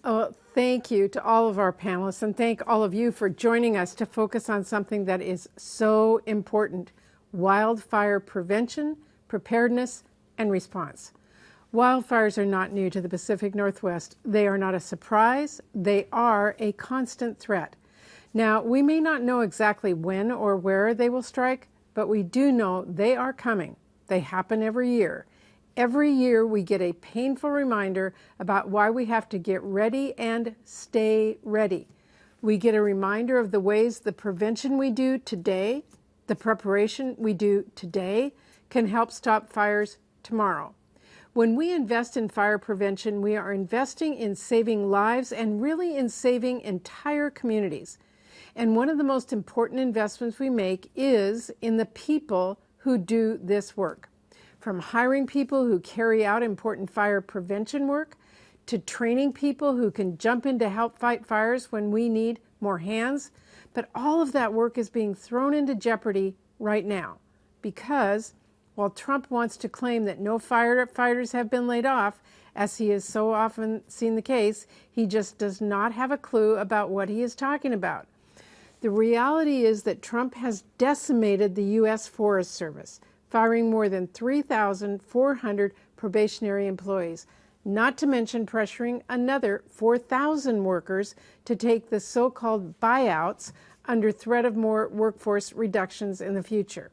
Oh, thank you to all of our panelists, and thank all of you for joining us to focus on something that is so important: wildfire prevention, preparedness, and response. Wildfires are not new to the Pacific Northwest. They are not a surprise. They are a constant threat. Now, we may not know exactly when or where they will strike, but we do know they are coming. They happen every year. Every year we get a painful reminder about why we have to get ready and stay ready. We get a reminder of the ways the prevention we do today, the preparation we do today, can help stop fires tomorrow. When we invest in fire prevention, we are investing in saving lives and really in saving entire communities. And one of the most important investments we make is in the people who do this work. From hiring people who carry out important fire prevention work, to training people who can jump in to help fight fires when we need more hands. But all of that work is being thrown into jeopardy right now because while Trump wants to claim that no firefighters have been laid off, as he has so often seen the case, he just does not have a clue about what he is talking about. The reality is that Trump has decimated the U.S. Forest Service, firing more than 3,400 probationary employees, not to mention pressuring another 4,000 workers to take the so-called buyouts under threat of more workforce reductions in the future.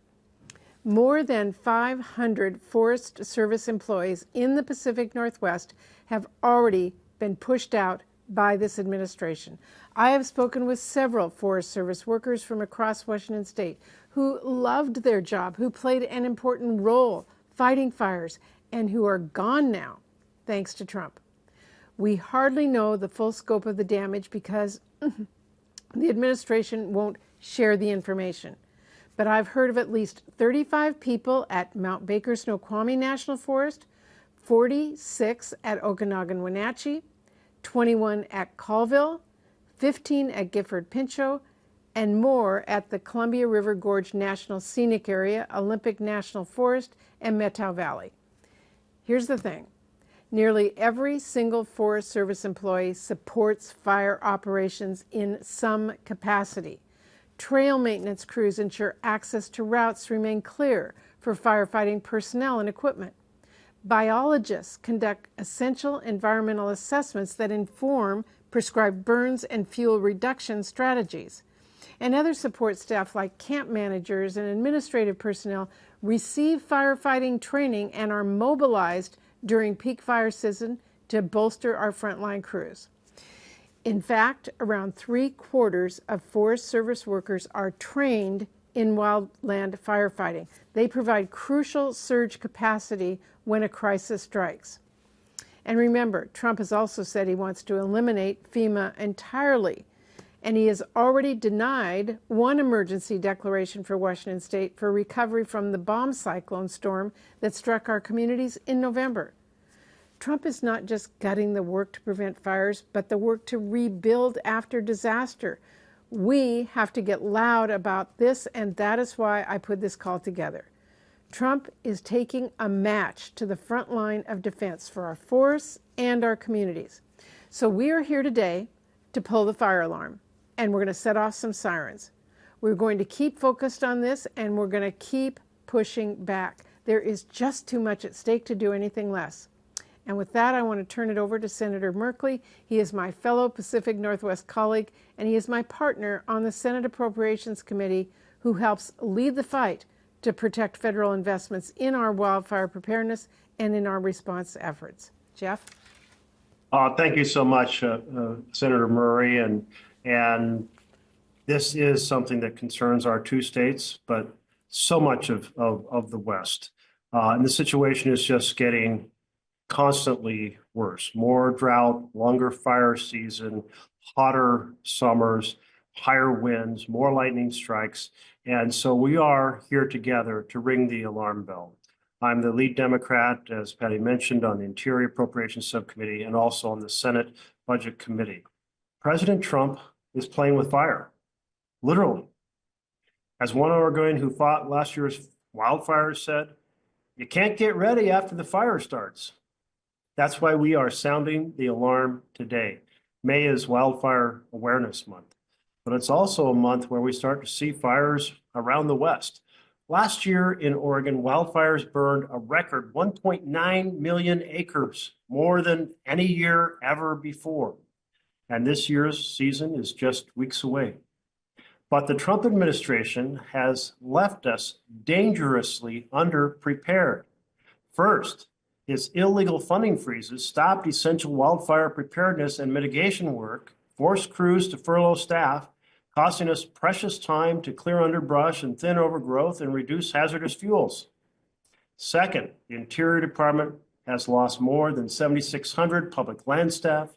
More than 500 Forest Service employees in the Pacific Northwest have already been pushed out by this administration. I have spoken with several Forest Service workers from across Washington state who loved their job, who played an important role fighting fires, and who are gone now, thanks to Trump. We hardly know the full scope of the damage because the administration won't share the information. But I've heard of at least 35 people at Mount Baker Snoqualmie National Forest, 46 at Okanagan-Wenatchee, 21 at Colville, 15 at Gifford-Pinchot, and more at the Columbia River Gorge National Scenic Area, Olympic National Forest, and Methow Valley. Here's the thing. Nearly every single Forest Service employee supports fire operations in some capacity. Trail maintenance crews ensure access to routes remain clear for firefighting personnel and equipment. Biologists conduct essential environmental assessments that inform prescribed burns and fuel reduction strategies. And other support staff like camp managers and administrative personnel receive firefighting training and are mobilized during peak fire season to bolster our frontline crews. In fact, around 3/4 of Forest Service workers are trained in wildland firefighting. They provide crucial surge capacity when a crisis strikes. And remember, Trump has also said he wants to eliminate FEMA entirely. And he has already denied one emergency declaration for Washington state for recovery from the bomb cyclone storm that struck our communities in November. Trump is not just gutting the work to prevent fires, but the work to rebuild after disaster. We have to get loud about this, and that is why I put this call together. Trump is taking a match to the front line of defense for our forests and our communities. So we are here today to pull the fire alarm, and we're going to set off some sirens. We're going to keep focused on this, and we're going to keep pushing back. There is just too much at stake to do anything less. And with that, I want to turn it over to Senator Merkley. He is my fellow Pacific Northwest colleague, and he is my partner on the Senate Appropriations Committee, who helps lead the fight to protect federal investments in our wildfire preparedness and in our response efforts. Jeff? Thank you so much, Senator Murray. And this is something that concerns our two states, but so much of the West. And the situation is just getting constantly worse. More drought, longer fire season, hotter summers, higher winds, more lightning strikes. And so we are here together to ring the alarm bell. I'm the lead Democrat, as Patty mentioned, on the Interior Appropriations Subcommittee and also on the Senate Budget Committee. President Trump is playing with fire, literally. As one Oregonian who fought last year's wildfires said, you can't get ready after the fire starts. That's why we are sounding the alarm today. May is Wildfire Awareness Month, but it's also a month where we start to see fires around the West. Last year in Oregon, wildfires burned a record 1.9 million acres, more than any year ever before. And this year's season is just weeks away. But the Trump administration has left us dangerously underprepared. First, its illegal funding freezes stopped essential wildfire preparedness and mitigation work, forced crews to furlough staff, costing us precious time to clear underbrush and thin overgrowth and reduce hazardous fuels. Second, the Interior Department has lost more than 7,600 public land staff.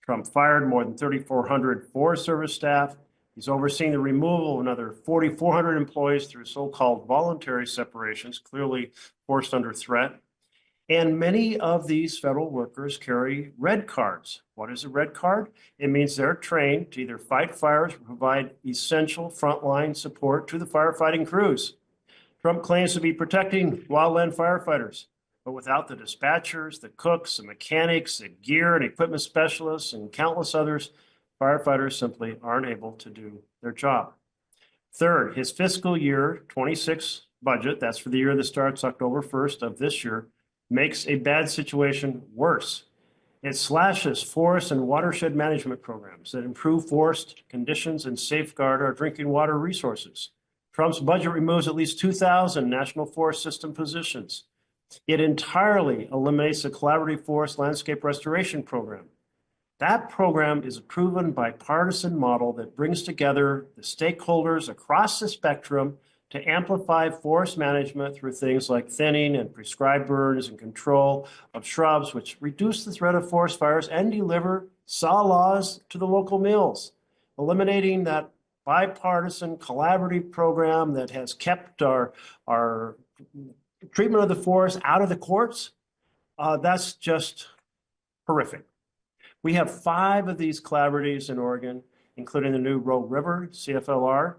Trump fired more than 3,400 Forest Service staff. He's overseeing the removal of another 4,400 employees through so-called voluntary separations, clearly forced under threat. And many of these federal workers carry red cards. What is a red card? It means they're trained to either fight fires or provide essential frontline support to the firefighting crews. Trump claims to be protecting wildland firefighters, but without the dispatchers, the cooks, the mechanics, the gear and equipment specialists, and countless others, firefighters simply aren't able to do their job. Third, his fiscal year 26 budget, that's for the year that starts October 1st of this year, makes a bad situation worse. It slashes forest and watershed management programs that improve forest conditions and safeguard our drinking water resources. Trump's budget removes at least 2,000 National Forest System positions. It entirely eliminates the Collaborative Forest Landscape Restoration Program. That program is a proven bipartisan model that brings together the stakeholders across the spectrum to amplify forest management through things like thinning and prescribed burns and control of shrubs, which reduce the threat of forest fires and deliver saw logs to the local mills, eliminating that bipartisan collaborative program that has kept our treatment of the forest out of the courts. That's just horrific. We have 5 of these collaboratives in Oregon, including the new Rogue River, CFLR.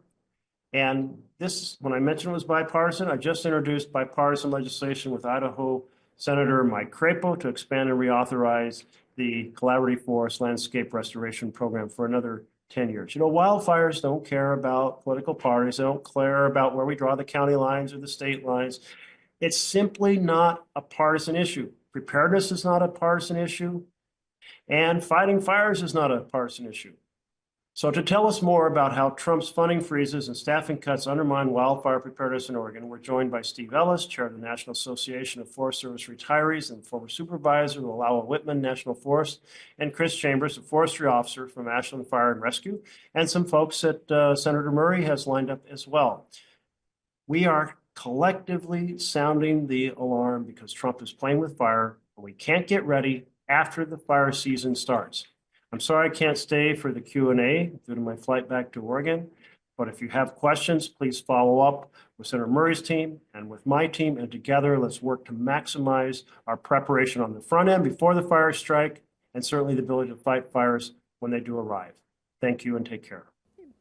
And this, when I mentioned it was bipartisan, I just introduced bipartisan legislation with Idaho Senator Mike Crapo to expand and reauthorize the Collaborative Forest Landscape Restoration Program for another 10 years. You know, wildfires don't care about political parties. They don't care about where we draw the county lines or the state lines. It's simply not a partisan issue. Preparedness is not a partisan issue, and fighting fires is not a partisan issue. So to tell us more about how Trump's funding freezes and staffing cuts undermine wildfire preparedness in Oregon, we're joined by Steve Ellis, chair of the National Association of Forest Service Retirees and former supervisor of the Lawa Whitman National Forest, and Chris Chambers, a forestry officer from Ashland Fire and Rescue, and some folks that Senator Murray has lined up as well. We are collectively sounding the alarm because Trump is playing with fire, and we can't get ready after the fire season starts. I'm sorry I can't stay for the Q&A due to my flight back to Oregon, but if you have questions, please follow up with Senator Murray's team and with my team, and together let's work to maximize our preparation on the front end before the fires strike, and certainly the ability to fight fires when they do arrive. Thank you and take care.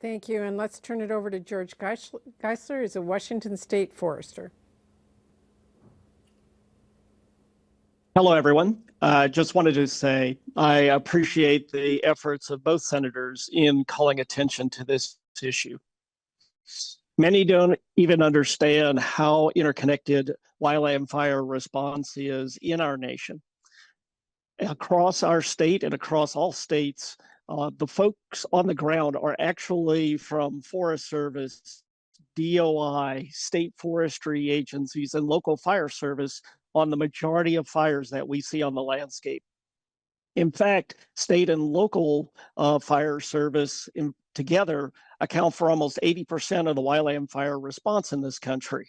Thank you, and let's turn it over to George Geisler, who's a Washington State forester. Hello, everyone. Just wanted to say I appreciate the efforts of both senators in calling attention to this issue. Many don't even understand how interconnected wildland fire response is in our nation. Across our state and across all states, the folks on the ground are actually from Forest Service, DOI, state forestry agencies, and local fire service on the majority of fires that we see on the landscape. In fact, state and local fire service together account for almost 80% of the wildland fire response in this country.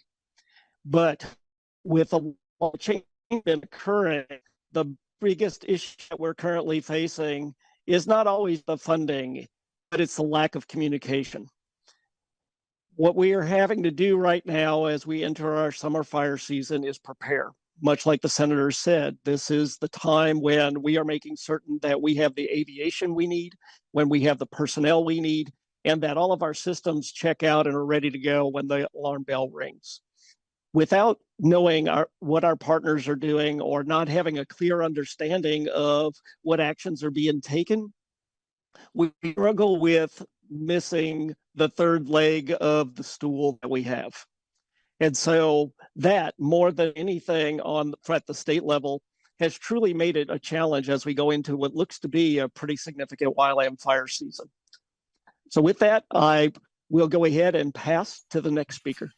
But with a change occurring, the biggest issue that we're currently facing is not always the funding, but it's the lack of communication. What we are having to do right now as we enter our summer fire season is prepare. Much like the senator said, this is the time when we are making certain that we have the aviation we need, when we have the personnel we need, and that all of our systems check out and are ready to go when the alarm bell rings. Without knowing what our partners are doing or not having a clear understanding of what actions are being taken, we struggle with missing the third leg of the stool that we have. And so that, more than anything at the state level, has truly made it a challenge as we go into what looks to be a pretty significant wildland fire season. So with that, I will go ahead and pass to the next speaker.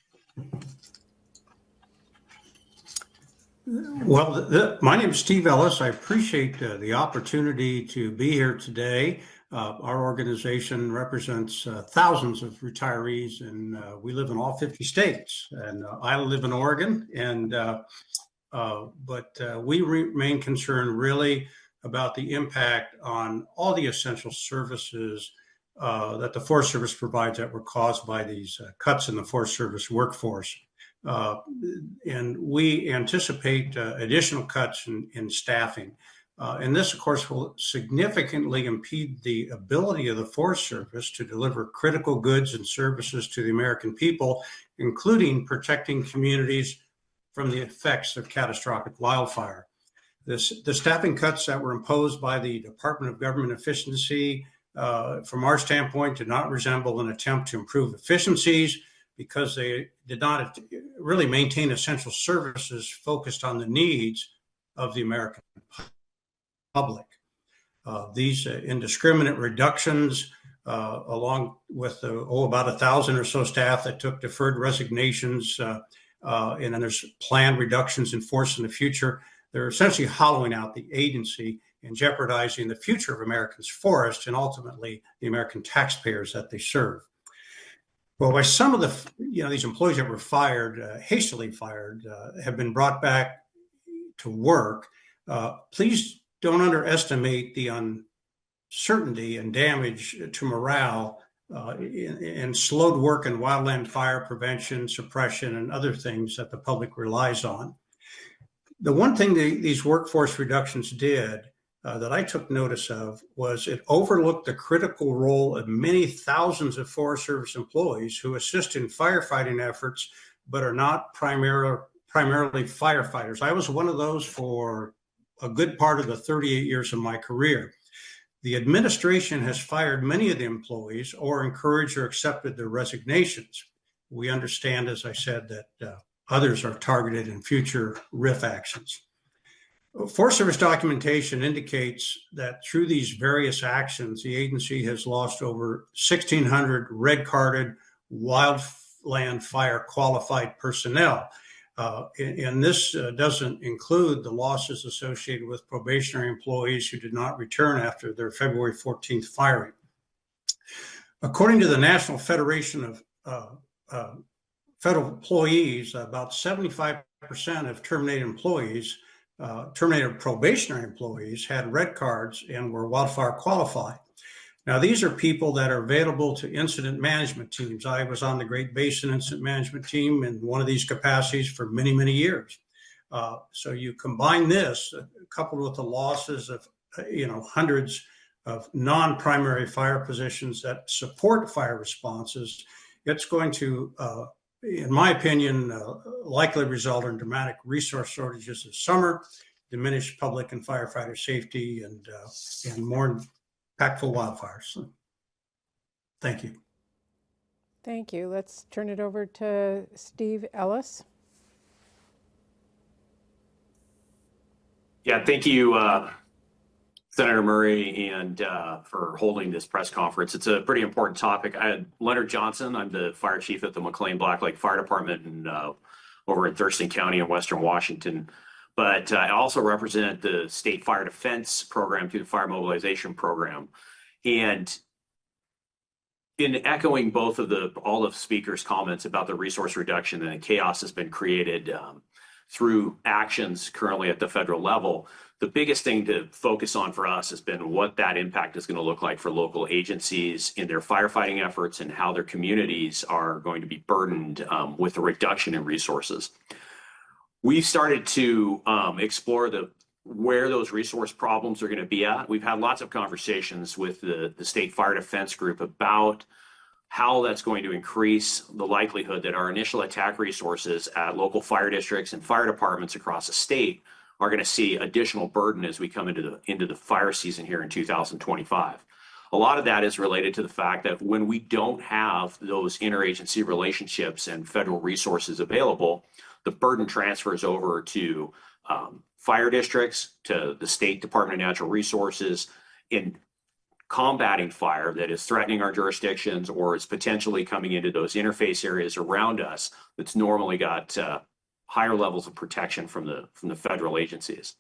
Well, my name is Steve Ellis. I appreciate the opportunity to be here today. Our organization represents thousands of retirees, and we live in all 50 states. And I live in Oregon, but we remain concerned really about the impact on all the essential services that the Forest Service provides that were caused by these cuts in the Forest Service workforce. And we anticipate additional cuts in staffing. And this, of course, will significantly impede the ability of the Forest Service to deliver critical goods and services to the American people, including protecting communities from the effects of catastrophic wildfire. The staffing cuts that were imposed by the Department of Government Efficiency, from our standpoint, did not resemble an attempt to improve efficiencies, because they did not really maintain essential services focused on the needs of the American public. These indiscriminate reductions, along with about 1,000 or so staff that took deferred resignations, and then there's planned reductions in force in the future, they're essentially hollowing out the agency and jeopardizing the future of Americans' forests and ultimately the American taxpayers that they serve. Well, by some of these employees that were fired, hastily fired, have been brought back to work. Please don't underestimate the uncertainty and damage to morale and slowed work in wildland fire prevention, suppression, and other things that the public relies on. The one thing these workforce reductions did that I took notice of was it overlooked the critical role of many thousands of Forest Service employees who assist in firefighting efforts, but are not primarily firefighters. I was one of those for a good part of the 38 years of my career. The administration has fired many of the employees or encouraged or accepted their resignations. We understand, as I said, that others are targeted in future RIF actions. Forest Service documentation indicates that through these various actions, the agency has lost over 1,600 red-carded wildland fire qualified personnel. And this doesn't include the losses associated with probationary employees who did not return after their February 14th firing. According to the National Federation of Federal Employees, about 75% of terminated probationary employees had red cards and were wildfire qualified. Now, these are people that are available to incident management teams. I was on the Great Basin Incident Management Team in one of these capacities for many, many years. So you combine this, coupled with the losses of hundreds of non-primary fire positions that support fire responses, it's going to, in my opinion, likely result in dramatic resource shortages this summer, diminished public and firefighter safety, and more impactful wildfires. Thank you. Thank you. Let's turn it over to Steve Ellis. Yeah, thank you, Senator Murray, and for holding this press conference. It's a pretty important topic. Leonard Johnson, I'm the fire chief at the McLean-Black Lake Fire Department over in Thurston County in Western Washington. But I also represent the State Fire Defense Program through the Fire Mobilization Program. And in echoing all of speakers' comments about the resource reduction and the chaos that's been created through actions currently at the federal level, the biggest thing to focus on for us has been what that impact is going to look like for local agencies in their firefighting efforts and how their communities are going to be burdened with a reduction in resources. We've started to explore where those resource problems are going to be at. We've had lots of conversations with the State Fire Defense Group about how that's going to increase the likelihood that our initial attack resources at local fire districts and fire departments across the state are going to see additional burden as we come into the fire season here in 2025. A lot of that is related to the fact that when we don't have those interagency relationships and federal resources available, the burden transfers over to fire districts, to the State Department of Natural Resources in combating fire that is threatening our jurisdictions or is potentially coming into those interface areas around us that's normally got higher levels of protection from the federal agencies.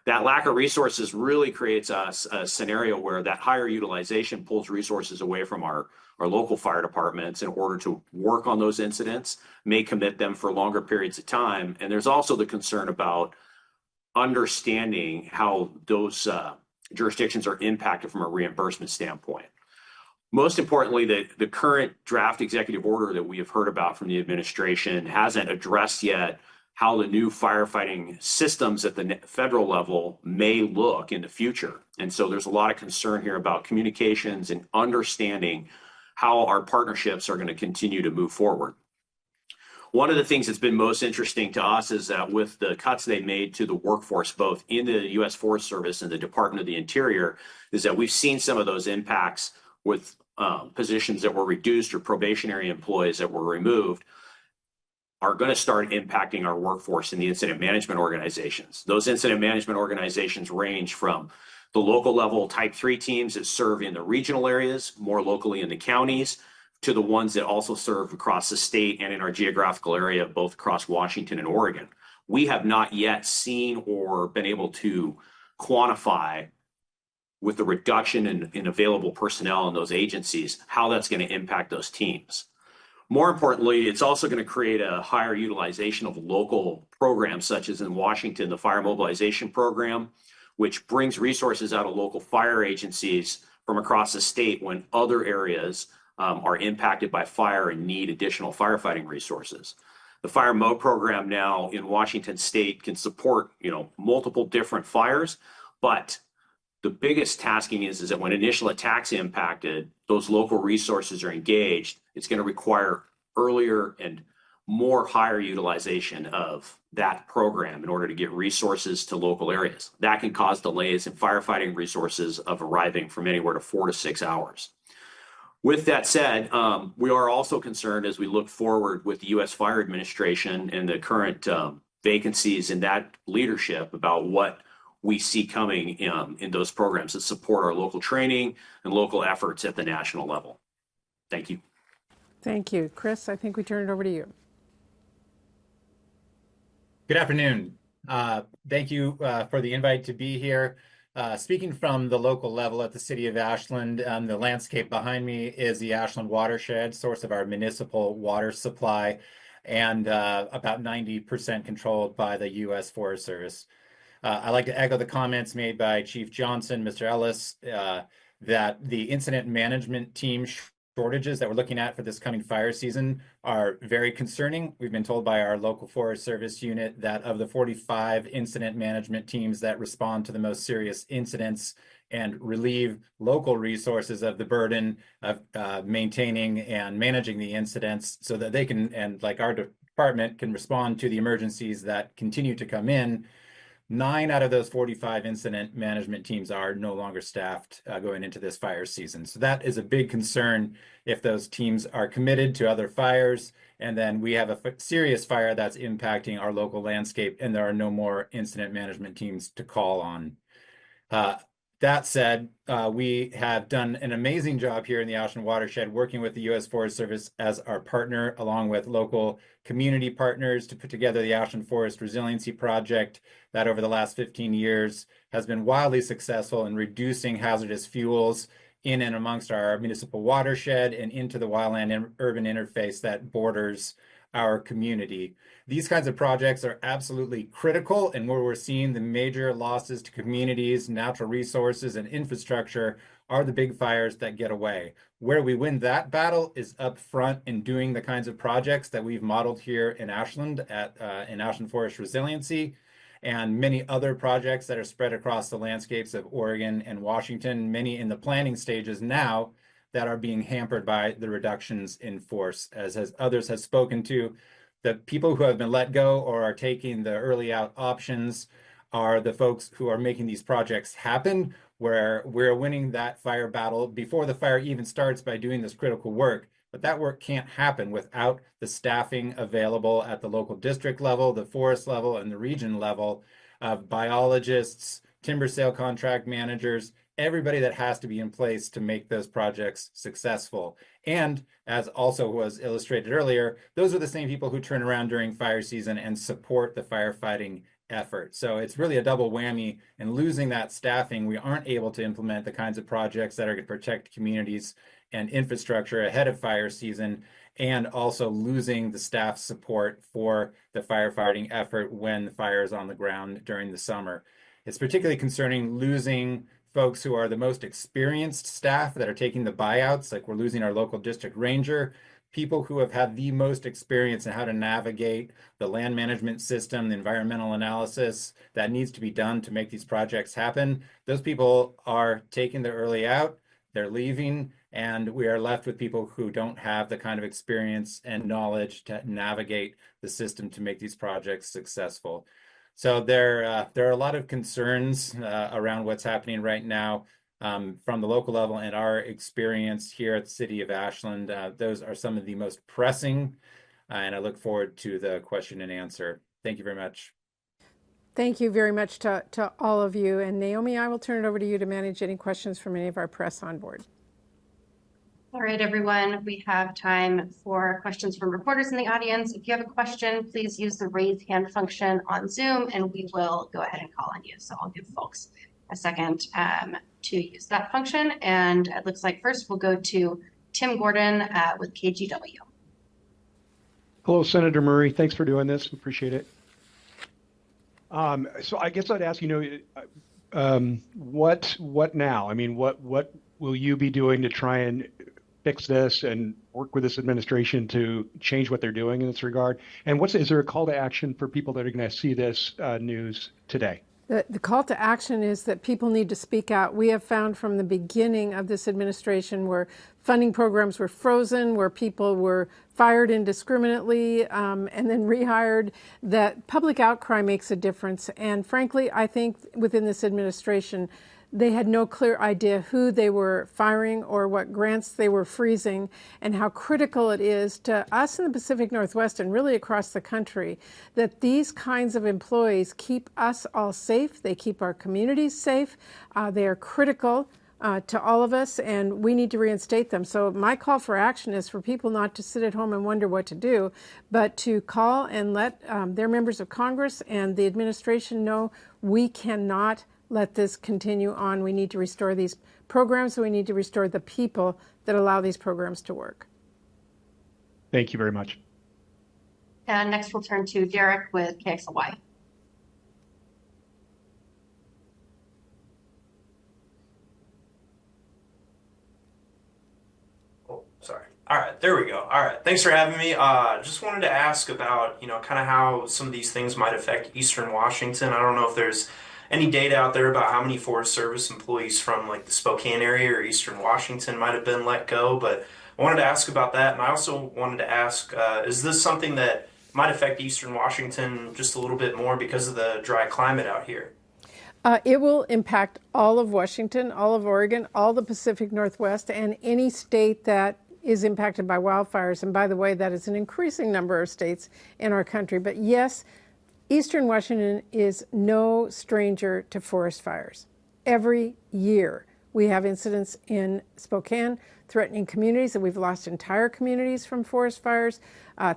That lack of resources really creates us a scenario where that higher utilization pulls resources away from our local fire departments in order to work on those incidents, may commit them for longer periods of time. And there's also the concern about understanding how those jurisdictions are impacted from a reimbursement standpoint. Most importantly, the current draft executive order that we have heard about from the administration hasn't addressed yet how the new firefighting systems at the federal level may look in the future. And so there's a lot of concern here about communications and understanding how our partnerships are going to continue to move forward. One of the things that's been most interesting to us is that with the cuts they made to the workforce, both in the U.S. Forest Service and the Department of the Interior, is that we've seen some of those impacts with positions that were reduced or probationary employees that were removed are going to start impacting our workforce in the incident management organizations. Those incident management organizations range from the local level type 3 teams that serve in the regional areas, more locally in the counties, to the ones that also serve across the state and in our geographical area, both across Washington and Oregon. We have not yet seen or been able to quantify with the reduction in available personnel in those agencies, how that's going to impact those teams. More importantly, it's also going to create a higher utilization of local programs, such as in Washington, the Fire Mobilization Program, which brings resources out of local fire agencies from across the state when other areas are impacted by fire and need additional firefighting resources. The Fire Mo program now in Washington state can support, multiple different fires, but the biggest tasking is that when initial attacks impacted, those local resources are engaged. It's going to require earlier and more higher utilization of that program in order to get resources to local areas. That can cause delays in firefighting resources of arriving from anywhere to 4 to 6 hours. With that said, we are also concerned as we look forward with the U.S. Fire Administration and the current vacancies in that leadership about what we see coming in those programs that support our local training and local efforts at the national level. Thank you. Thank you. Chris, I think we turn it over to you. Good afternoon. Thank you for the invite to be here. Speaking from the local level at the City of Ashland, the landscape behind me is the Ashland watershed, source of our municipal water supply, and about 90% controlled by the U.S. Forest Service. I'd like to echo the comments made by Chief Johnson, Mr. Ellis, that the incident management team shortages that we're looking at for this coming fire season are very concerning. We've been told by our local Forest Service unit that of the 45 incident management teams that respond to the most serious incidents and relieve local resources of the burden of maintaining and managing the incidents so that they can, and like our department, can respond to the emergencies that continue to come in, 9 out of those 45 incident management teams are no longer staffed going into this fire season. So that is a big concern if those teams are committed to other fires, and then we have a serious fire that's impacting our local landscape and there are no more incident management teams to call on. That said, we have done an amazing job here in the Ashland watershed working with the U.S. Forest Service as our partner, along with local community partners, to put together the Ashland Forest Resiliency Project that over the last 15 years has been wildly successful in reducing hazardous fuels in and amongst our municipal watershed and into the wildland and urban interface that borders our community. These kinds of projects are absolutely critical, and where we're seeing the major losses to communities, natural resources, and infrastructure are the big fires that get away. Where we win that battle is up front in doing the kinds of projects that we've modeled here in Ashland in Ashland Forest Resiliency, and many other projects that are spread across the landscapes of Oregon and Washington, many in the planning stages now, that are being hampered by the reductions in force. As others have spoken to, the people who have been let go or are taking the early out options are the folks who are making these projects happen, where we're winning that fire battle before the fire even starts by doing this critical work. But that work can't happen without the staffing available at the local district level, the forest level, and the region level of biologists, timber sale contract managers, everybody that has to be in place to make those projects successful. And as also was illustrated earlier, those are the same people who turn around during fire season and support the firefighting effort. So it's really a double whammy, and losing that staffing, we aren't able to implement the kinds of projects that are going to protect communities and infrastructure ahead of fire season, and also losing the staff support for the firefighting effort when the fire is on the ground during the summer. It's particularly concerning losing folks who are the most experienced staff that are taking the buyouts, like we're losing our local district ranger, people who have had the most experience in how to navigate the land management system, the environmental analysis that needs to be done to make these projects happen. Those people are taking the early out, they're leaving, and we are left with people who don't have the kind of experience and knowledge to navigate the system to make these projects successful. So there are a lot of concerns around what's happening right now from the local level, and our experience here at the City of Ashland. Those are some of the most pressing, and I look forward to the question and answer. Thank you very much. Thank you very much to all of you. And Naomi, I will turn it over to you to manage any questions from any of our press on board. All right, everyone, we have time for questions from reporters in the audience. If you have a question, please use the raise hand function on Zoom and we will go ahead and call on you. So I'll give folks a second to use that function. And it looks like first we'll go to Tim Gordon with KGW. Hello, Senator Murray. Thanks for doing this. Appreciate it. So I guess I'd ask, what now? I mean, what will you be doing to try and fix this and work with this administration to change what they're doing in this regard? And is there a call to action for people that are going to see this news today? The call to action is that people need to speak out. We have found from the beginning of this administration where funding programs were frozen, where people were fired indiscriminately and then rehired, that public outcry makes a difference. And frankly, I think within this administration, they had no clear idea who they were firing or what grants they were freezing, and how critical it is to us in the Pacific Northwest and really across the country that these kinds of employees keep us all safe. They keep our communities safe. They are critical to all of us, and we need to reinstate them. So my call for action is for people not to sit at home and wonder what to do, but to call and let their members of Congress and the administration know we cannot let this continue on. We need to restore these programs. We need to restore the people that allow these programs to work. Thank you very much. And next we'll turn to Derek with KXLY. Oh, sorry. All right, there we go. All right, thanks for having me. Just wanted to ask about, kind of how some of these things might affect Eastern Washington. I don't know if there's any data out there about how many Forest Service employees from like the Spokane area or Eastern Washington might have been let go, but I wanted to ask about that. And I also wanted to ask, is this something that might affect Eastern Washington just a little bit more because of the dry climate out here? It will impact all of Washington, all of Oregon, all the Pacific Northwest, and any state that is impacted by wildfires. And by the way, that is an increasing number of states in our country. But yes, Eastern Washington is no stranger to forest fires. Every year we have incidents in Spokane threatening communities, and we've lost entire communities from forest fires,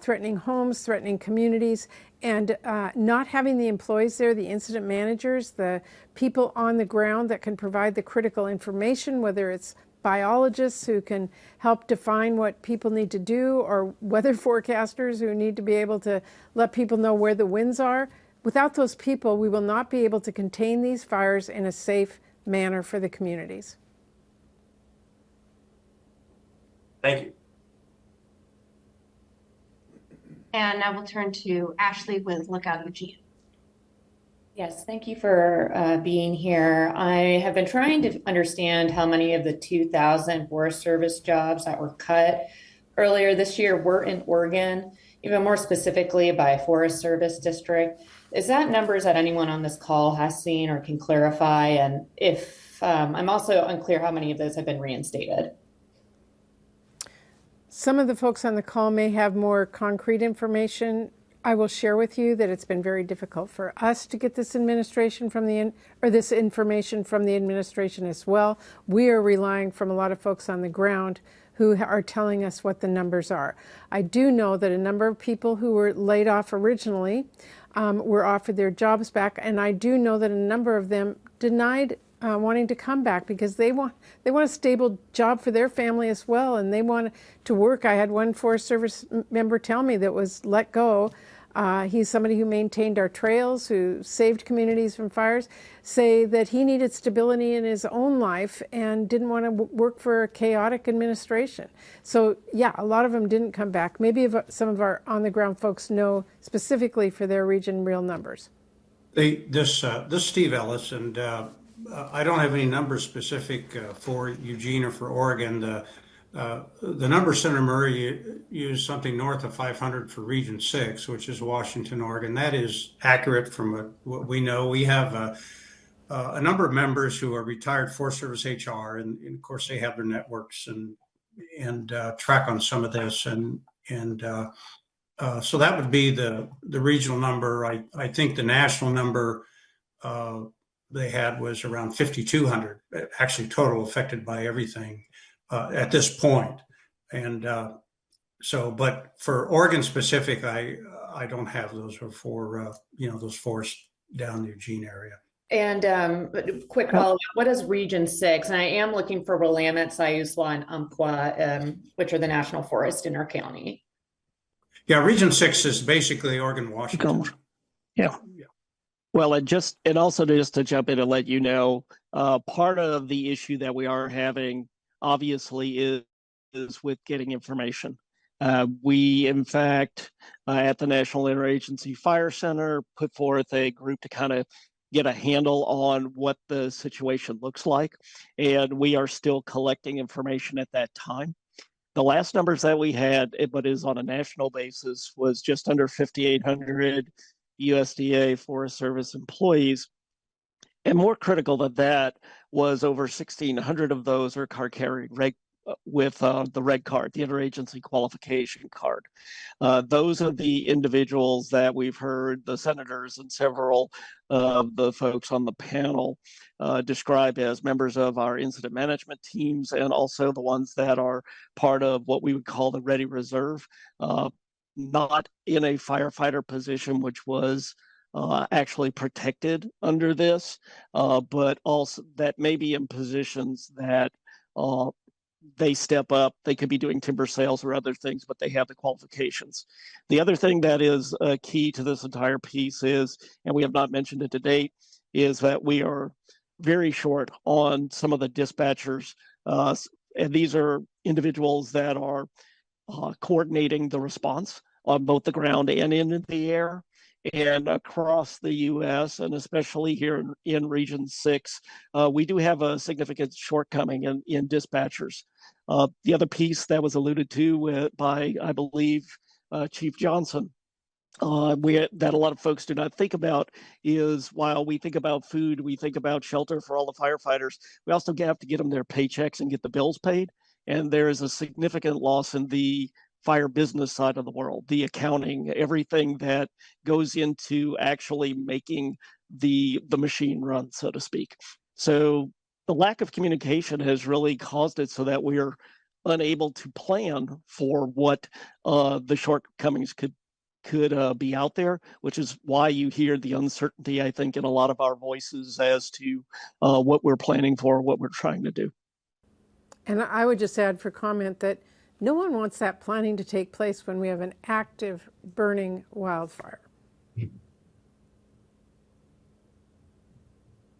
threatening homes, threatening communities, and not having the employees there, the incident managers, the people on the ground that can provide the critical information, whether it's biologists who can help define what people need to do, or weather forecasters who need to be able to let people know where the winds are. Without those people, we will not be able to contain these fires in a safe manner for the communities. Thank you. And now we'll turn to Ashley with Lookout Eugene. Yes, thank you for being here. I have been trying to understand how many of the 2,000 Forest Service jobs that were cut earlier this year were in Oregon, even more specifically by Forest Service district. Is that numbers that anyone on this call has seen or can clarify? And if I'm also unclear how many of those have been reinstated. Some of the folks on the call may have more concrete information. I will share with you that it's been very difficult for us to get this administration from this information from the administration as well. We are relying from a lot of folks on the ground who are telling us what the numbers are. I do know that a number of people who were laid off originally were offered their jobs back, and I do know that a number of them denied wanting to come back because they want a stable job for their family as well, and they want to work. I had one Forest Service member tell me that was let go. He's somebody who maintained our trails, who saved communities from fires, say that he needed stability in his own life and didn't want to work for a chaotic administration. So yeah, a lot of them didn't come back. Maybe some of our on-the-ground folks know specifically for their region real numbers. This Steve Ellis, and I don't have any numbers specific for Eugene or for Oregon. The number Senator Murray used something north of 500 for Region 6, which is Washington, Oregon. That is accurate from what we know. We have a number of members who are retired Forest Service HR, and of course they have their networks and track on some of this. And so that would be the regional number. I think the national number they had was around 5,200, actually total affected by everything. At this point. And but for Oregon specific, I don't have those for, those forests down the Eugene area. And quick follow-up, what is Region 6? And I am looking for Willamette, Siuslaw, and Umpqua, which are the national forests in our county. Yeah, Region 6 is basically Oregon, Washington. Yeah. Well, and also just to jump in and let you know, part of the issue that we are having obviously is with getting information. We, in fact, at the National Interagency Fire Center, put forth a group to kind of get a handle on what the situation looks like. And we are still collecting information at that time. The last numbers that we had, but is on a national basis, was just under 5,800 USDA Forest Service employees. And more critical than that was over 1,600 of those are card carrying with the red card, the interagency qualification card. Those are the individuals that we've heard the senators and several of the folks on the panel describe as members of our incident management teams, and also the ones that are part of what we would call the Ready Reserve, not in a firefighter position, which was actually protected under this, but also that may be in positions that they step up. They could be doing timber sales or other things, but they have the qualifications. The other thing that is key to this entire piece is, and we have not mentioned it to date, is that we are very short on some of the dispatchers. And these are individuals that are coordinating the response on both the ground and in the air. And across the U.S., and especially here in Region 6, we do have a significant shortcoming in dispatchers. The other piece that was alluded to by, I believe, Chief Johnson, that a lot of folks do not think about is, while we think about food, we think about shelter for all the firefighters, we also have to get them their paychecks and get the bills paid. And there is a significant loss in the fire business side of the world, the accounting, everything that goes into actually making the machine run, so to speak. So the lack of communication has really caused it so that we're unable to plan for what the shortcomings could be out there, which is why you hear the uncertainty, I think, in a lot of our voices as to what we're planning for, what we're trying to do. And I would just add for comment that no one wants that planning to take place when we have an active burning wildfire.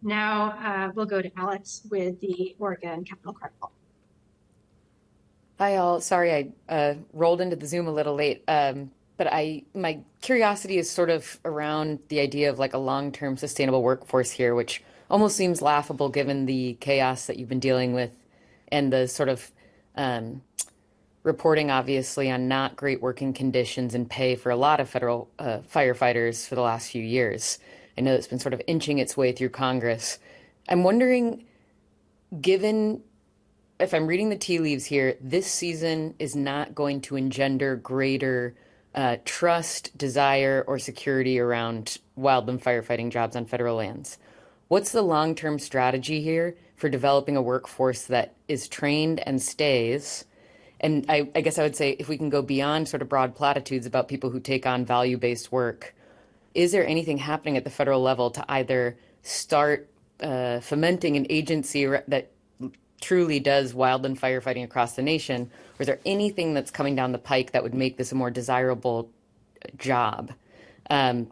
Now we'll go to Alex with the Oregon Capitol Chronicle. Hi all. Sorry, I rolled into the Zoom a little late, but my curiosity is sort of around the idea of like a long-term sustainable workforce here, which almost seems laughable given the chaos that you've been dealing with and the sort of reporting obviously on not great working conditions and pay for a lot of federal firefighters for the last few years. I know it's been sort of inching its way through Congress. I'm wondering, given, if I'm reading the tea leaves here, this season is not going to engender greater trust, desire, or security around wildland firefighting jobs on federal lands. What's the long-term strategy here for developing a workforce that is trained and stays? And I guess I would say, if we can go beyond sort of broad platitudes about people who take on value-based work, is there anything happening at the federal level to either start fomenting an agency that truly does wildland firefighting across the nation, or is there anything that's coming down the pike that would make this a more desirable job,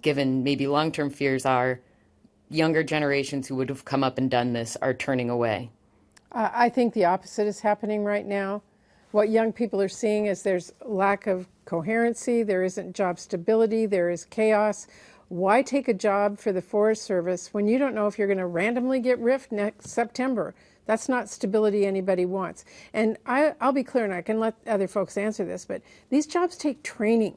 given maybe long-term fears are younger generations who would have come up and done this are turning away? I think the opposite is happening right now. What young people are seeing is there's lack of coherency, there isn't job stability, there is chaos. Why take a job for the Forest Service when you don't know if you're going to randomly get riffed next September? That's not stability anybody wants. And I'll be clear, and I can let other folks answer this, but these jobs take training.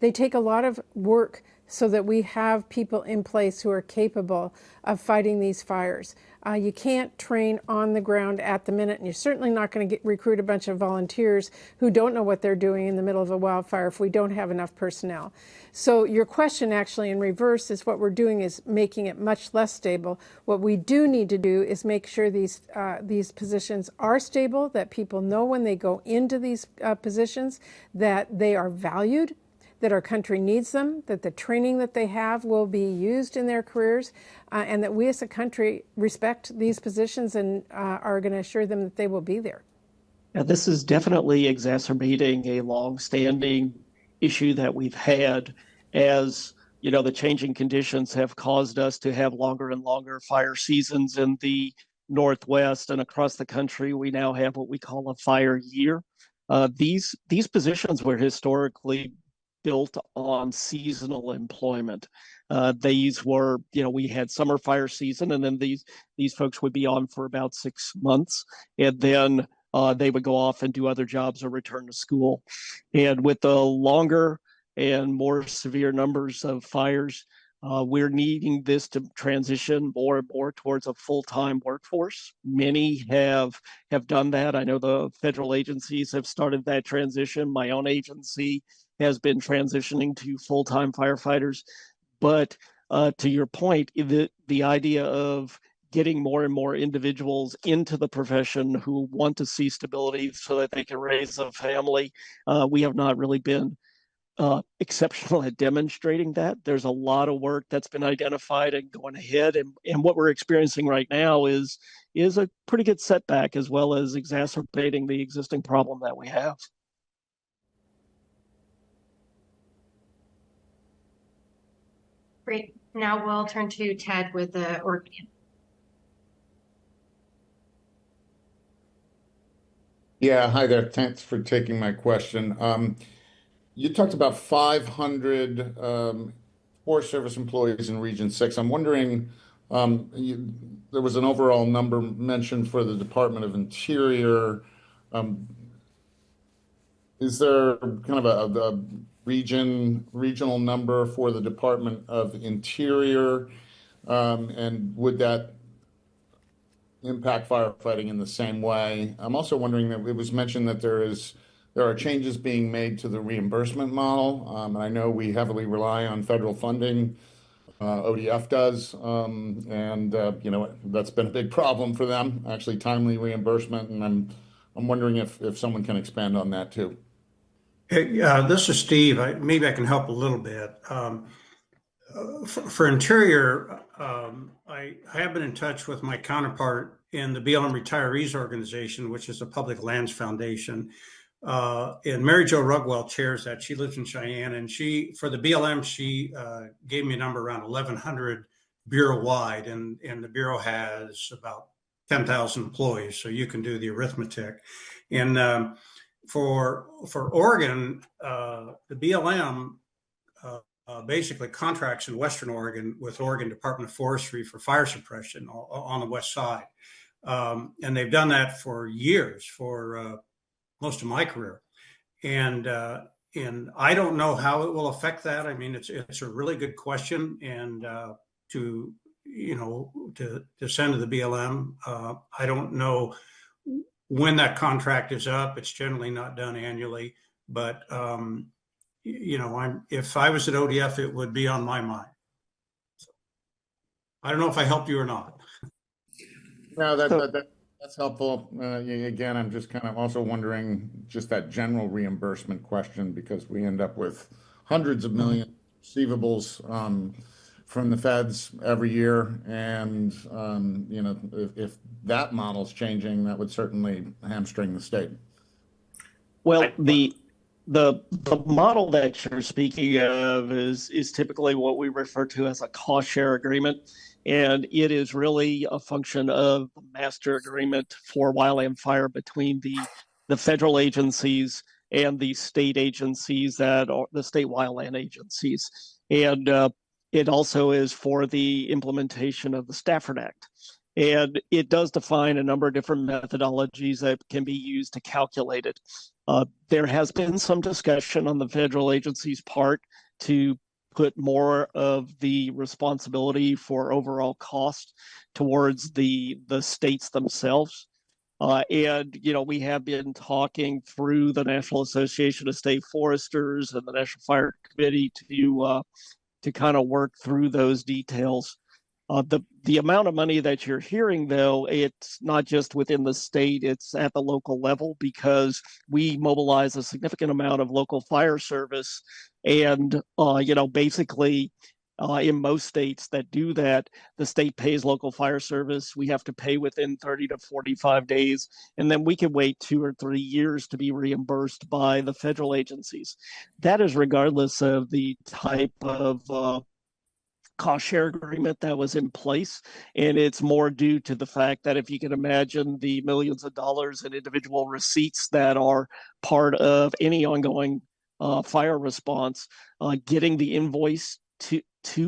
They take a lot of work so that we have people in place who are capable of fighting these fires. You can't train on the ground at the minute, and you're certainly not going to recruit a bunch of volunteers who don't know what they're doing in the middle of a wildfire if we don't have enough personnel. So your question actually in reverse is what we're doing is making it much less stable. What we do need to do is make sure these positions are stable, that people know when they go into these positions that they are valued, that our country needs them, that the training that they have will be used in their careers, and that we as a country respect these positions and are going to assure them that they will be there. Now, this is definitely exacerbating a long-standing issue that we've had, as you know, the changing conditions have caused us to have longer and longer fire seasons in the Northwest and across the country. We now have what we call a fire year. These positions were historically built on seasonal employment. These were, you know, we had summer fire season, and then these folks would be on for about 6 months, and then they would go off and do other jobs or return to school. And with the longer and more severe numbers of fires, we're needing this to transition more and more towards a full-time workforce. Many have done that. I know the federal agencies have started that transition. My own agency has been transitioning to full-time firefighters. But to your point, the idea of getting more and more individuals into the profession who want to see stability so that they can raise a family, we have not really been exceptional at demonstrating that. There's a lot of work that's been identified and going ahead, and what we're experiencing right now is a pretty good setback, as well as exacerbating the existing problem that we have. Great. Now we'll turn to Ted with the Oregon. Yeah, hi there. Thanks for taking my question. You talked about 500 Forest Service employees in Region 6. I'm wondering, there was an overall number mentioned for the Department of Interior. Is there kind of a regional number for the Department of Interior? And would that impact firefighting in the same way? I'm also wondering that it was mentioned that there are changes being made to the reimbursement model. And I know we heavily rely on federal funding. ODF does, and you know, that's been a big problem for them, actually timely reimbursement. And I'm wondering if someone can expand on that too. Hey, this is Steve. Maybe I can help a little bit. For Interior, I have been in touch with my counterpart in the BLM Retirees Organization, which is a public lands foundation. And Mary Jo Rugwell chairs that. She lives in Cheyenne, and for the BLM, she gave me a number around 1,100 bureau-wide, and the Bureau has about 10,000 employees, so you can do the arithmetic. And for Oregon, the BLM basically contracts in Western Oregon with Oregon Department of Forestry for fire suppression on the west side. And they've done that for years, for most of my career. And I don't know how it will affect that. I mean, it's a really good question, and to send to the BLM. I don't know when that contract is up. It's generally not done annually, but if I was at ODF, it would be on my mind. So, I don't know if I helped you or not. No, that's helpful. Again, I'm just kind of also wondering just that general reimbursement question, because we end up with hundreds of million receivables from the feds every year, and if that model's changing, that would certainly hamstring the state. Well, the model that you're speaking of is typically what we refer to as a cost share agreement. And it is really a function of the master agreement for wildland fire between the federal agencies and the state agencies that are the state wildland agencies. And it also is for the implementation of the Stafford Act. And it does define a number of different methodologies that can be used to calculate it. There has been some discussion on the federal agency's part to put more of the responsibility for overall cost towards the states themselves. And we have been talking through the National Association of State Foresters and the National Fire Committee to kind of work through those details. The amount of money that you're hearing, though, it's not just within the state, it's at the local level, because we mobilize a significant amount of local fire service. And, basically, in most states that do that, the state pays local fire service. We have to pay within 30 to 45 days, and then we can wait 2 or 3 years to be reimbursed by the federal agencies. That is regardless of the type of cost share agreement that was in place. And it's more due to the fact that if you can imagine the millions of dollars in individual receipts that are part of any ongoing fire response, getting the invoice to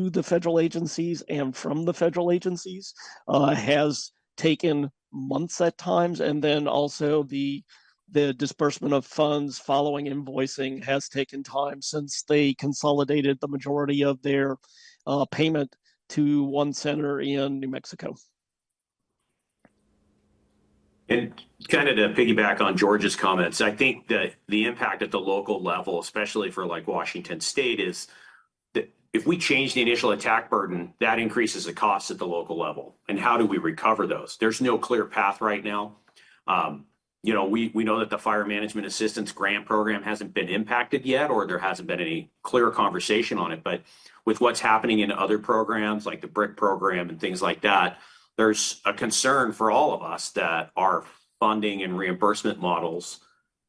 the federal agencies and from the federal agencies has taken months at times. And then also the disbursement of funds following invoicing has taken time, since they consolidated the majority of their payment to one center in New Mexico. And kind of to piggyback on George's comments, I think that the impact at the local level, especially for like Washington State, is that if we change the initial attack burden, that increases the costs at the local level. And how do we recover those? There's no clear path right now. We know that the Fire Management Assistance Grant Program hasn't been impacted yet, or there hasn't been any clear conversation on it. But with what's happening in other programs like the BRIC program and things like that, there's a concern for all of us that our funding and reimbursement models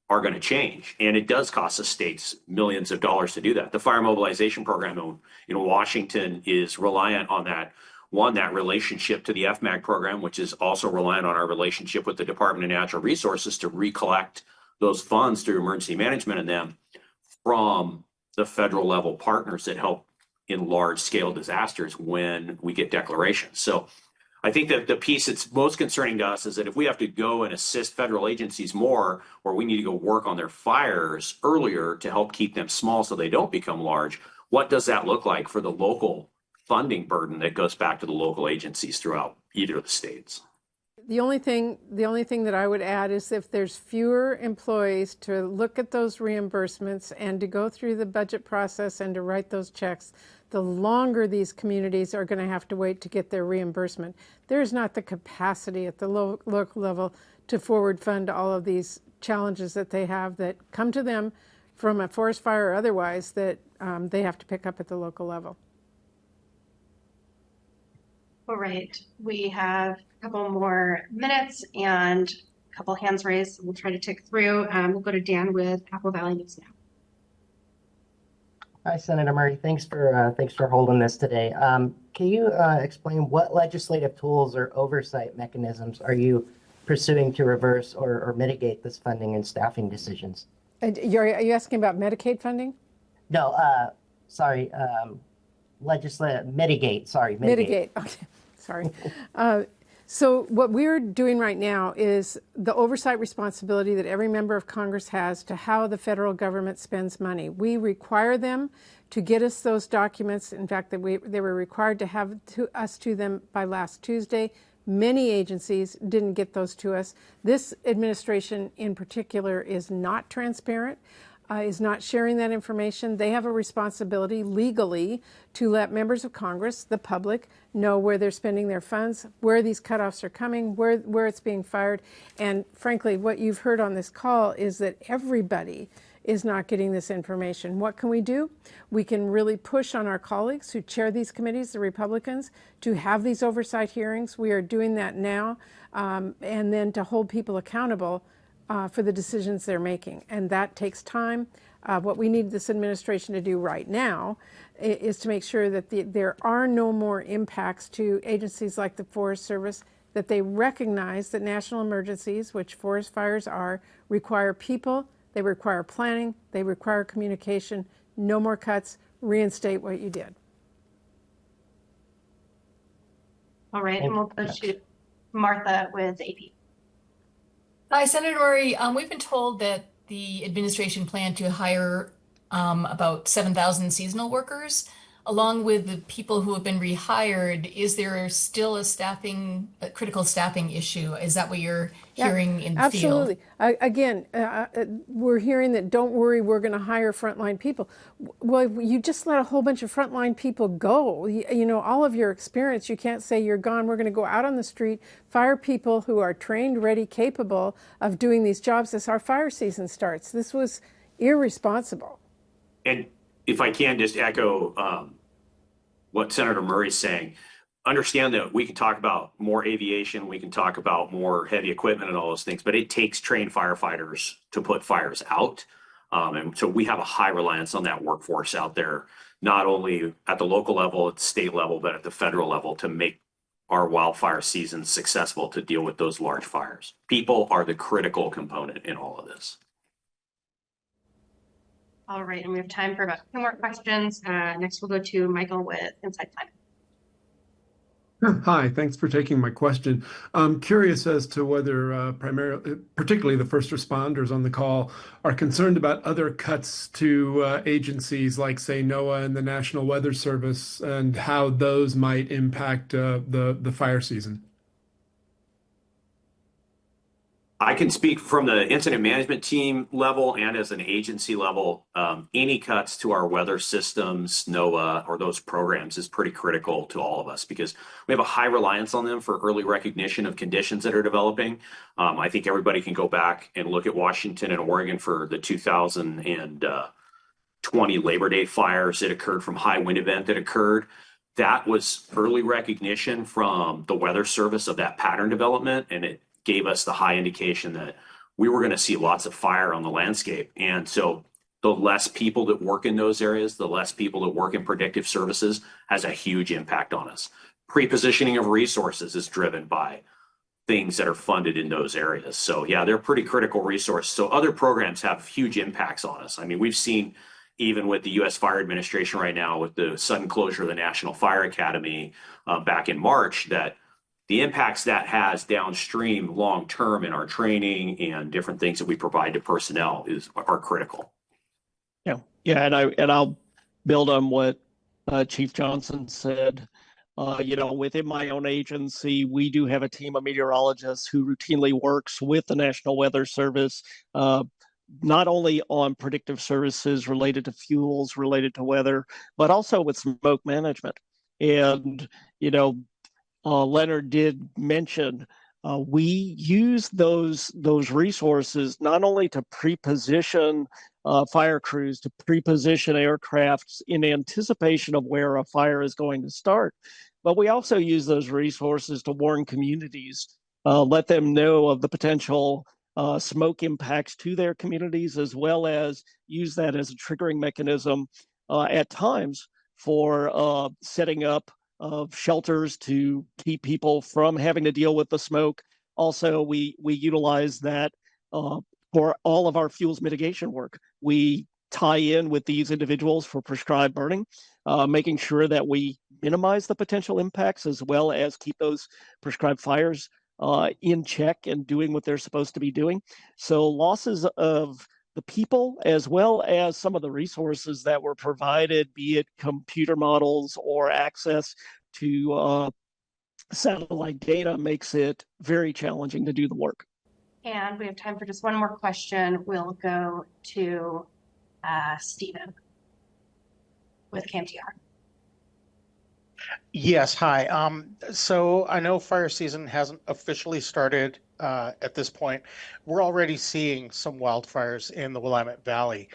are going to change. And it does cost the states millions of dollars to do that. The Fire Mobilization Program in Washington is reliant on that relationship to the FMAG program, which is also reliant on our relationship with the Department of Natural Resources to recollect those funds through emergency management and them from the federal level partners that help in large scale disasters when we get declarations. So I think that the piece that's most concerning to us is that if we have to go and assist federal agencies more, or we need to go work on their fires earlier to help keep them small so they don't become large, what does that look like for the local funding burden that goes back to the local agencies throughout either of the states? The only thing that I would add is if there's fewer employees to look at those reimbursements and to go through the budget process and to write those checks, the longer these communities are going to have to wait to get their reimbursement. There's not the capacity at the local level to forward fund all of these challenges that they have that come to them from a forest fire or otherwise that they have to pick up at the local level. All right, we have a couple more minutes and a couple hands raised. We'll try to tick through. We'll go to Dan with Apple Valley News Now. Hi, Senator Murray. Thanks for holding this today. Can you explain what legislative tools or oversight mechanisms are you pursuing to reverse or mitigate this funding and staffing decisions? Are you asking about Medicaid funding? No, sorry. Mitigate. Sorry, mitigate. Okay, sorry. So what we're doing right now is the oversight responsibility that every member of Congress has to how the federal government spends money. We require them to get us those documents. In fact, they were required to have us to them by last Tuesday. Many agencies didn't get those to us. This administration in particular is not transparent. Is not sharing that information. They have a responsibility legally to let members of Congress, the public, know where they're spending their funds, where these cutoffs are coming, where it's being fired. And frankly, what you've heard on this call is that everybody is not getting this information. What can we do? We can really push on our colleagues who chair these committees, the Republicans, to have these oversight hearings. We are doing that now, and then to hold people accountable for the decisions they're making. And that takes time. What we need this administration to do right now is to make sure that there are no more impacts to agencies like the Forest Service, that they recognize that national emergencies, which forest fires are, require people, they require planning, they require communication. No more cuts. Reinstate what you did. All right, and we'll go to Martha with AP. Hi, Senator Murray. We've been told that the administration planned to hire about 7,000 seasonal workers. Along with the people who have been rehired, is there still a critical staffing issue? Is that what you're hearing in the absolutely. field? Again, we're hearing that don't worry, we're going to hire frontline people. Well, you just let a whole bunch of frontline people go. You know, all of your experience, you can't say you're gone. We're going to go out on the street, fire people who are trained, ready, capable of doing these jobs as our fire season starts. This was irresponsible. And if I can just echo what Senator Murray's saying, understand that we can talk about more aviation, we can talk about more heavy equipment and all those things, but it takes trained firefighters to put fires out. And so we have a high reliance on that workforce out there, not only at the local level, at the state level, but at the federal level to make our wildfire season successful to deal with those large fires. People are the critical component in all of this. All right, and we have time for about 2 more questions. Next, we'll go to Michael with Inside Time. Hi, thanks for taking my question. I'm curious as to whether particularly the first responders on the call are concerned about other cuts to agencies like, say, NOAA and the National Weather Service and how those might impact the fire season. I can speak from the incident management team level and as an agency level. Any cuts to our weather systems, NOAA, or those programs is pretty critical to all of us because we have a high reliance on them for early recognition of conditions that are developing. I think everybody can go back and look at Washington and Oregon for the 2020 Labor Day fires that occurred from high wind event that occurred. That was early recognition from the Weather Service of that pattern development, and it gave us the high indication that we were going to see lots of fire on the landscape. And so the less people that work in those areas, the less people that work in predictive services has a huge impact on us. Pre-positioning of resources is driven by things that are funded in those areas. So yeah, they're pretty critical resources. So other programs have huge impacts on us. I mean, we've seen even with the U.S. Fire Administration right now with the sudden closure of the National Fire Academy back in March, that the impacts that has downstream long-term in our training and different things that we provide to personnel are critical. Yeah, and I'll build on what Chief Johnson said. Within my own agency, we do have a team of meteorologists who routinely works with the National Weather Service, not only on predictive services related to fuels, related to weather, but also with smoke management. And, Leonard did mention we use those resources not only to pre-position fire crews, to pre-position aircrafts in anticipation of where a fire is going to start, but we also use those resources to warn communities, let them know of the potential smoke impacts to their communities, as well as use that as a triggering mechanism at times for setting up of shelters to keep people from having to deal with the smoke. Also, we utilize that for all of our fuels mitigation work. We tie in with these individuals for prescribed burning, making sure that we minimize the potential impacts as well as keep those prescribed fires in check and doing what they're supposed to be doing. So losses of the people as well as some of the resources that were provided, be it computer models or access to satellite data, makes it very challenging to do the work. And we have time for just one more question. We'll go to Stephen with CAMTR. Yes, hi. So I know fire season hasn't officially started at this point. We're already seeing some wildfires in the Willamette Valley.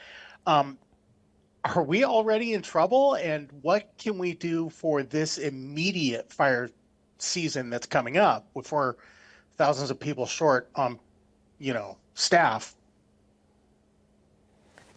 Are we already in trouble? And what can we do for this immediate fire season that's coming up before thousands of people short on, staff?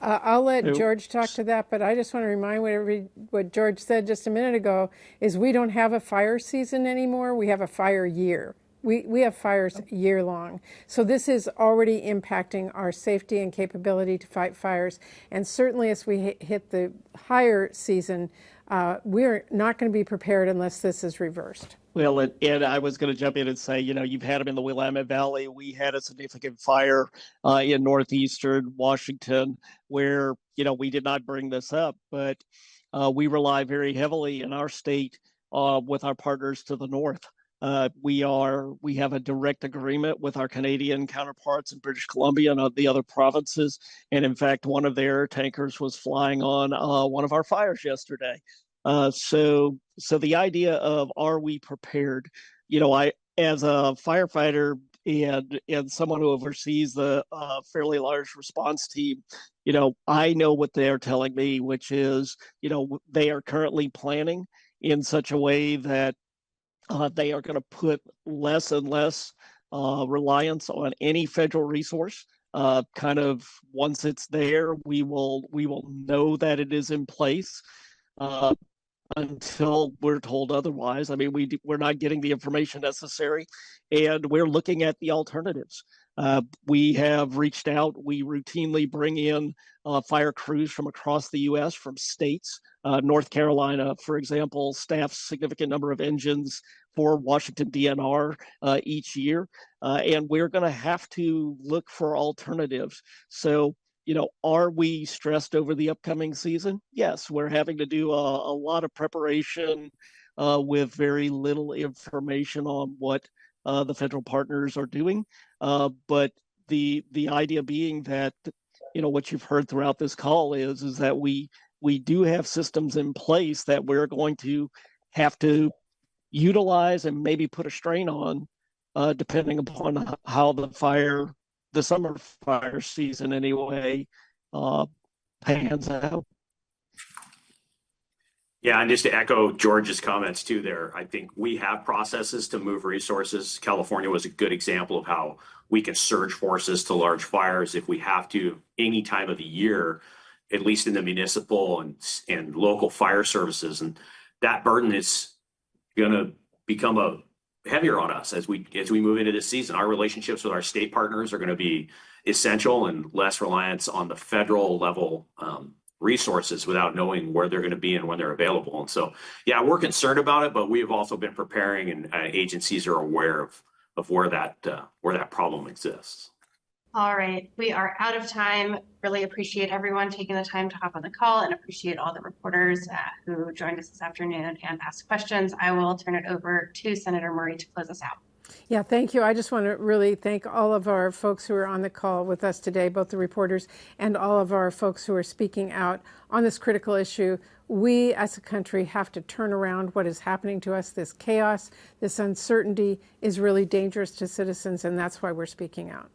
I'll let George talk to that, but I just want to remind what George said just a minute ago is we don't have a fire season anymore. We have a fire year. We have fires year long. So this is already impacting our safety and capability to fight fires. And certainly as we hit the higher season, we're not going to be prepared unless this is reversed. Well, and I was going to jump in and say, you've had them in the Willamette Valley. We had a significant fire in northeastern Washington where, we did not bring this up, but we rely very heavily in our state with our partners to the north. We have a direct agreement with our Canadian counterparts in British Columbia and the other provinces. And in fact, one of their tankers was flying on one of our fires yesterday. So the idea of, are we prepared? I, as a firefighter and someone who oversees the fairly large response team, I know what they're telling me, which is, they are currently planning in such a way that they are going to put less and less reliance on any federal resource. Kind of once it's there, we will know that it is in place. Until we're told otherwise. I mean, we're not getting the information necessary, and we're looking at the alternatives. We have reached out. We routinely bring in fire crews from across the U.S., from states. North Carolina, for example, staffs a significant number of engines for Washington DNR each year, and we're going to have to look for alternatives. So, are we stressed over the upcoming season? Yes, we're having to do a lot of preparation with very little information on what the federal partners are doing. But the idea being that, what you've heard throughout this call is that we do have systems in place that we're going to have to utilize and maybe put a strain on, depending upon how the summer fire season anyway pans out. Yeah, and just to echo George's comments too there, I think we have processes to move resources. California was a good example of how we can surge forces to large fires if we have to any time of the year, at least in the municipal and local fire services. And that burden is going to become heavier on us as we move into this season. Our relationships with our state partners are going to be essential, and less reliance on the federal level resources without knowing where they're going to be and when they're available. And so, yeah, we're concerned about it, but we have also been preparing, and agencies are aware of where that problem exists. All right, we are out of time. Really appreciate everyone taking the time to hop on the call, and appreciate all the reporters who joined us this afternoon and asked questions. I will turn it over to Senator Murray to close us out. Yeah, thank you. I just want to really thank all of our folks who are on the call with us today, both the reporters and all of our folks who are speaking out on this critical issue. We as a country have to turn around what is happening to us. This chaos, this uncertainty is really dangerous to citizens, and that's why we're speaking out.